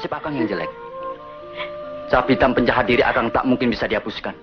nasib Akang yang jelek. Cap hitam penjahat diri Akang tak mungkin bisa dihapuskan.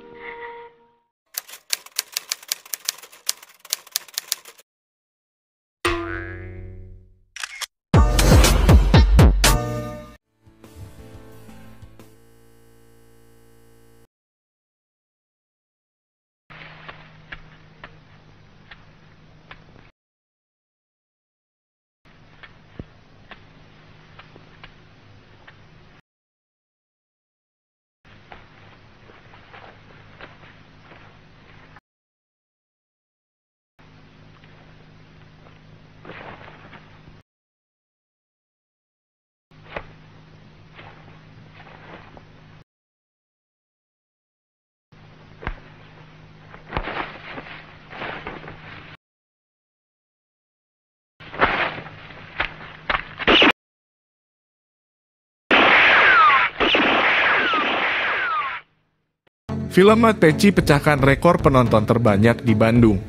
Film Mat Peci pecahkan rekor penonton terbanyak di Bandung.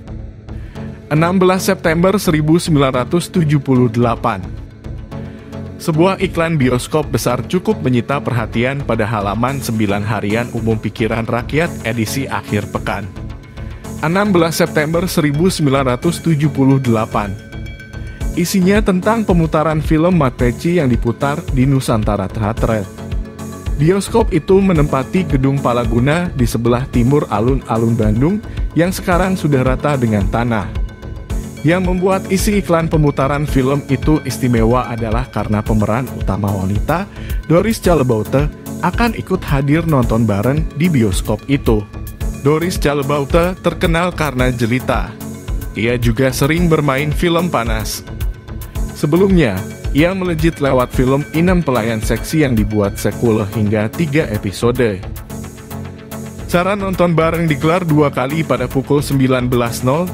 16 September 1978. Sebuah iklan bioskop besar cukup menyita perhatian pada halaman 9 harian umum pikiran rakyat edisi akhir pekan. 16 September 1978. Isinya tentang pemutaran film Mat Peci yang diputar di Nusantara Teatret. Bioskop itu menempati Gedung Palaguna di sebelah timur alun-alun Bandung yang sekarang sudah rata dengan tanah. Yang membuat isi iklan pemutaran film itu istimewa adalah karena pemeran utama wanita, Doris Callebaute, akan ikut hadir nonton bareng di bioskop itu. Doris Callebaute terkenal karena jelita. Ia juga sering bermain film panas. Sebelumnya, ia melejit lewat film Inem Pelayan Seksi yang dibuat sequel hingga 3 episode. Cara nonton bareng digelar 2 kali pada pukul 19.00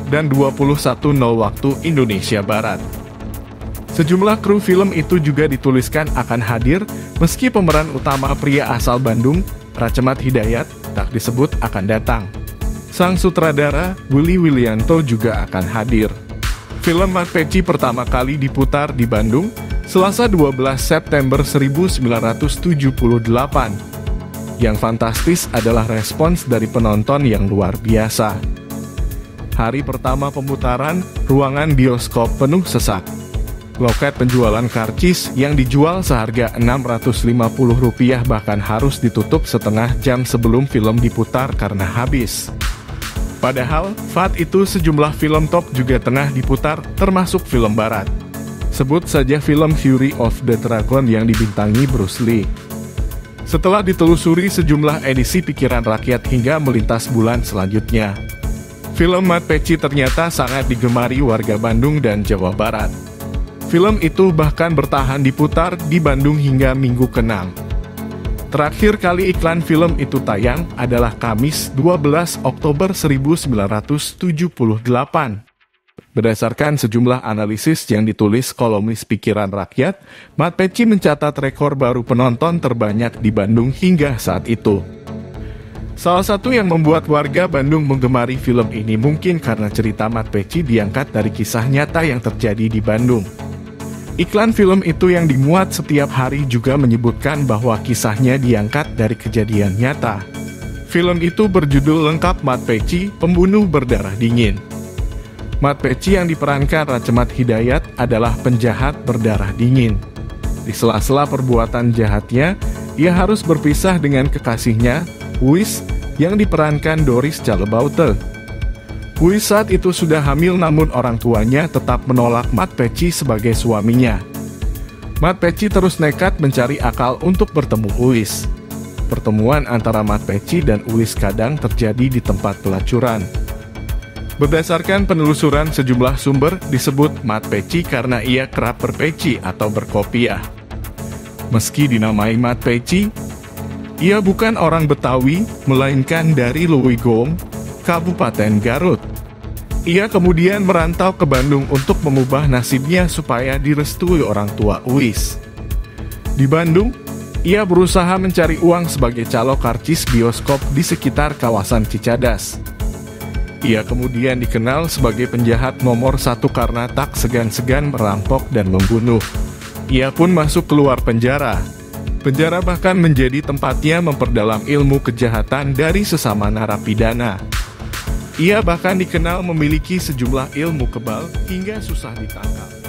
dan 21.00 waktu Indonesia Barat. Sejumlah kru film itu juga dituliskan akan hadir, meski pemeran utama pria asal Bandung, Racemat Hidayat, tak disebut akan datang. Sang sutradara, Willy Willianto, juga akan hadir. Film Mat Peci pertama kali diputar di Bandung, Selasa 12 September 1978. Yang fantastis adalah respons dari penonton yang luar biasa. Hari pertama pemutaran, ruangan bioskop penuh sesak. Loket penjualan karcis yang dijual seharga Rp650 bahkan harus ditutup setengah jam sebelum film diputar karena habis. Padahal, saat itu sejumlah film top juga tengah diputar, termasuk film barat. Sebut saja film Fury of the Dragon yang dibintangi Bruce Lee. Setelah ditelusuri sejumlah edisi pikiran rakyat hingga melintas bulan selanjutnya, film Mat Peci ternyata sangat digemari warga Bandung dan Jawa Barat. Film itu bahkan bertahan diputar di Bandung hingga minggu ke-6. Terakhir kali iklan film itu tayang adalah Kamis 12 Oktober 1978. Berdasarkan sejumlah analisis yang ditulis kolomnis Pikiran Rakyat, Mat Peci mencatat rekor baru penonton terbanyak di Bandung hingga saat itu. Salah satu yang membuat warga Bandung menggemari film ini mungkin karena cerita Mat Peci diangkat dari kisah nyata yang terjadi di Bandung. Iklan film itu yang dimuat setiap hari juga menyebutkan bahwa kisahnya diangkat dari kejadian nyata. Film itu berjudul lengkap Mat Peci, Pembunuh Berdarah Dingin. Mat Peci yang diperankan Racemat Hidayat adalah penjahat berdarah dingin. Di sela-sela perbuatan jahatnya, ia harus berpisah dengan kekasihnya, Uis, yang diperankan Doris Callebaute. Uis saat itu sudah hamil namun orang tuanya tetap menolak Mat Peci sebagai suaminya. Mat Peci terus nekat mencari akal untuk bertemu Uis. Pertemuan antara Mat Peci dan Uis kadang terjadi di tempat pelacuran. Berdasarkan penelusuran sejumlah sumber disebut Mat Peci karena ia kerap berpeci atau berkopiah. Meski dinamai Mat Peci, ia bukan orang Betawi, melainkan dari Luwigong, Kabupaten Garut. Ia kemudian merantau ke Bandung untuk mengubah nasibnya supaya direstui orang tua Uis. Di Bandung, ia berusaha mencari uang sebagai calo karcis bioskop di sekitar kawasan Cicadas. Ia kemudian dikenal sebagai penjahat nomor 1 karena tak segan-segan merampok dan membunuh. Ia pun masuk keluar penjara. Penjara bahkan menjadi tempatnya memperdalam ilmu kejahatan dari sesama narapidana. Ia bahkan dikenal memiliki sejumlah ilmu kebal hingga susah ditangkap.